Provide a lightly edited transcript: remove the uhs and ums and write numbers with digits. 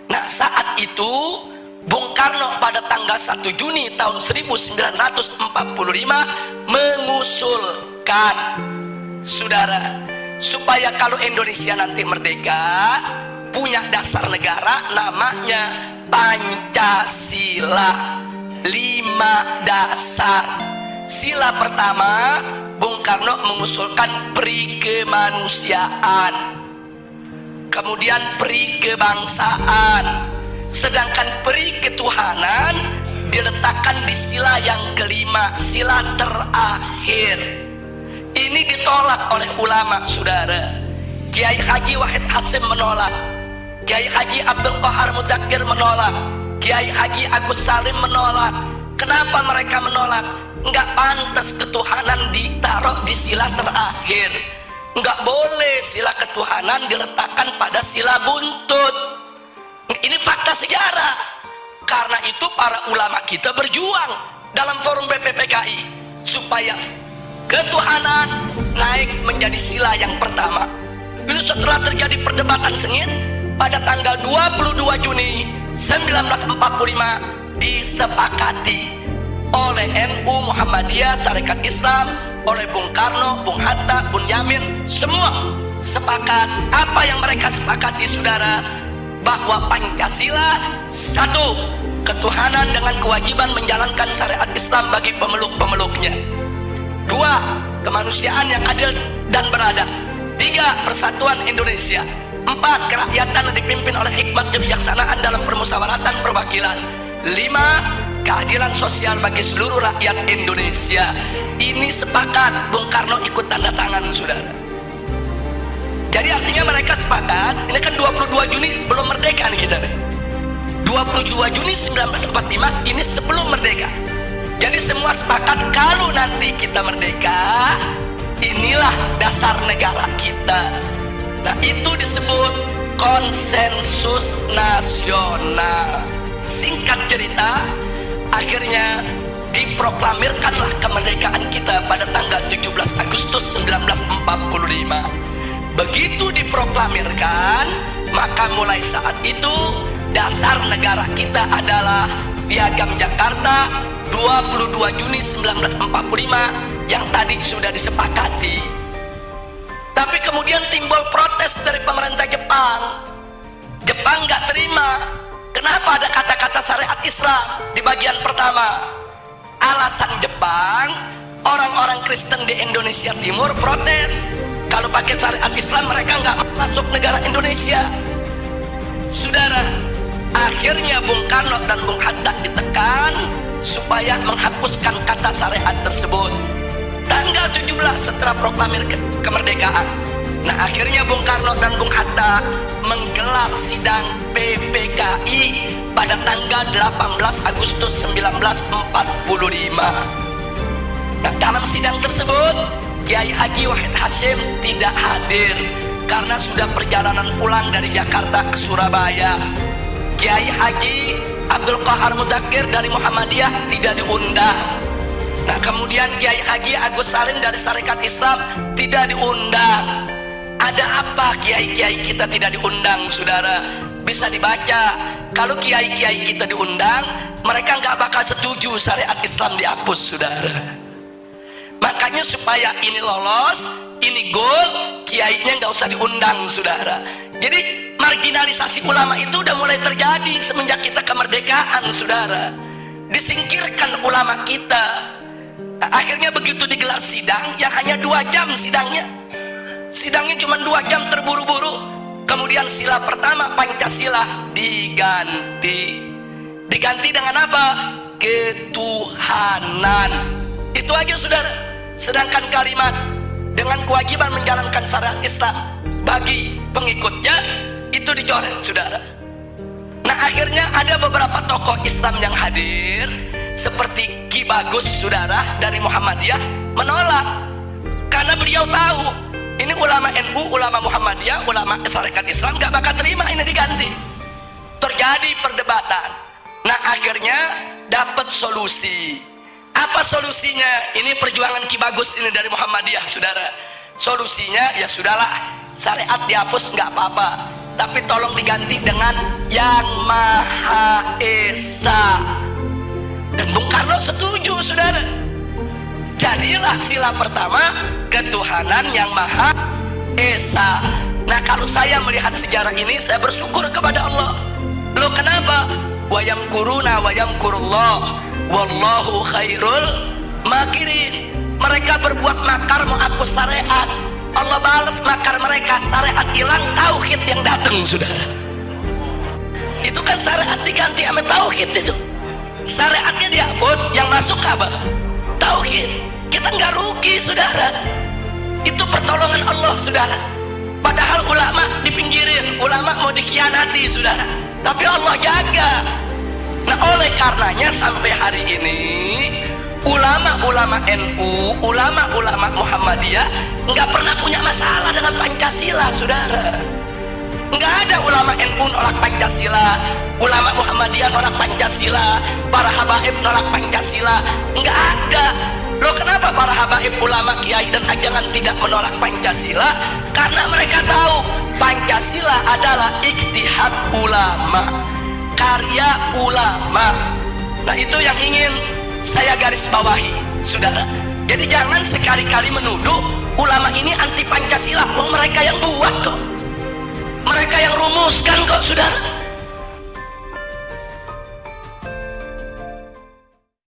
Nah, saat itu Bung Karno pada tanggal 1 Juni tahun 1945 mengusulkan, saudara, supaya kalau Indonesia nanti merdeka punya dasar negara namanya Pancasila. 5 dasar. Sila pertama, Bung Karno mengusulkan peri kemanusiaan, kemudian peri kebangsaan, sedangkan peri ketuhanan diletakkan di sila yang kelima, sila terakhir. Ini ditolak oleh ulama, saudara. Kiai Haji Wahid Hasyim menolak, Kiai Haji Abdul Qahar Mudzakkir menolak, Kiai Haji Agus Salim menolak. Kenapa mereka menolak? Enggak pantas ketuhanan ditaruh di sila terakhir. Enggak boleh sila ketuhanan diletakkan pada sila buntut. Ini fakta sejarah. Karena itu para ulama kita berjuang dalam forum BPPKI supaya ketuhanan naik menjadi sila yang pertama. Lalu setelah terjadi perdebatan sengit, pada tanggal 22 Juni 1945 disepakati oleh NU, Muhammadiyah, Sarekat Islam, oleh Bung Karno, Bung Hatta, Bung Yamin, semua sepakat. Apa yang mereka sepakati, saudara? Bahwa Pancasila, satu, ketuhanan dengan kewajiban menjalankan syariat Islam bagi pemeluk-pemeluknya. Dua, kemanusiaan yang adil dan beradab. Tiga, persatuan Indonesia. Empat, kerakyatan yang dipimpin oleh hikmat kebijaksanaan dalam permusyawaratan perwakilan. Lima, keadilan sosial bagi seluruh rakyat Indonesia. Ini sepakat, Bung Karno ikut tanda tangan, saudara. Jadi artinya mereka sepakat. Ini kan 22 Juni belum merdeka nih kita nih. 22 Juni 1945 ini sebelum merdeka. Jadi semua sepakat kalau nanti kita merdeka, inilah dasar negara kita. Nah, itu disebut konsensus nasional. Singkat cerita, akhirnya diproklamirkanlah kemerdekaan kita pada tanggal 17 Agustus 1945. Begitu diproklamirkan, maka mulai saat itu dasar negara kita adalah Piagam Jakarta 22 Juni 1945 yang tadi sudah disepakati. Tapi kemudian timbul protes dari pemerintah Jepang. Jepang nggak terima. Kenapa ada kata-kata syariat Islam di bagian pertama? Alasan Jepang, orang-orang Kristen di Indonesia Timur protes. Kalau pakai syariat Islam mereka nggak masuk negara Indonesia. Saudara, akhirnya Bung Karno dan Bung Hatta ditekan supaya menghapuskan kata syariat tersebut. Tanggal 17 setelah proklamir kemerdekaan. Nah, akhirnya Bung Karno dan Bung Hatta menggelar sidang PPKI pada tanggal 18 Agustus 1945. Nah, dalam sidang tersebut Kiai Haji Wahid Hasyim tidak hadir karena sudah perjalanan pulang dari Jakarta ke Surabaya. Kiai Haji Abdul Qahar Mudzakkir dari Muhammadiyah tidak diundang. Nah, kemudian Kiai Haji Agus Salim dari Sarekat Islam tidak diundang. Ada apa kiai-kiai kita tidak diundang, saudara? Bisa dibaca. Kalau kiai-kiai kita diundang, mereka nggak bakal setuju syariat Islam dihapus, saudara. Makanya supaya ini lolos, ini goal, kiainya nggak usah diundang, saudara. Jadi marginalisasi ulama itu udah mulai terjadi semenjak kita kemerdekaan, saudara. Disingkirkan ulama kita. Nah, akhirnya begitu digelar sidang, yang hanya 2 jam sidangnya. Sidangnya cuma 2 jam, terburu-buru. Kemudian sila pertama Pancasila diganti. Diganti dengan apa? Ketuhanan. Itu aja, saudara. Sedangkan kalimat dengan kewajiban menjalankan syariat Islam bagi pengikutnya itu dicoret, saudara. Nah, akhirnya ada beberapa tokoh Islam yang hadir seperti Ki Bagus, saudara, dari Muhammadiyah menolak karena beliau tahu ini ulama NU, ulama Muhammadiyah, ulama Sarekat Islam gak bakal terima ini diganti. Terjadi perdebatan. Nah, akhirnya dapat solusi. Apa solusinya? Ini perjuangan Ki Bagus ini dari Muhammadiyah, saudara. Solusinya ya sudahlah, syariat dihapus nggak apa-apa. tapi tolong diganti dengan Yang Maha Esa. Dan Bung Karno setuju, saudara. Jadilah sila pertama ketuhanan Yang Maha Esa. Nah, kalau saya melihat sejarah ini, saya bersyukur kepada Allah. Loh, kenapa? Wa yamkuruna wa yamkurullah wallahu khairul makirin. Mereka berbuat makar menghapus syariat, Allah balas makar mereka. Syariat hilang, tauhid yang datang, saudara. Itu kan syariat diganti sama tauhid. Itu syariatnya dihapus, yang masuk apa? Tauhid. Kita nggak rugi, saudara. Itu pertolongan Allah, saudara. Padahal ulama dipinggirin, ulama mau dikhianati, saudara, tapi Allah jaga. Nah, oleh karenanya sampai hari ini ulama-ulama NU, ulama-ulama Muhammadiyah nggak pernah punya masalah dengan Pancasila, saudara. Nggak ada ulama NU nolak Pancasila, ulama Muhammadiyah nolak Pancasila, para habaib nolak Pancasila. Nggak ada. Loh, kenapa para habaib, ulama, kiai dan ajangan tidak menolak Pancasila? Karena mereka tahu Pancasila adalah ijtihad ulama, karya ulama. Nah, itu yang ingin saya garis bawahi, saudara. Jadi jangan sekali-kali menuduh ulama ini anti Pancasila. Mereka yang buat kok, mereka yang rumuskan kok, saudara.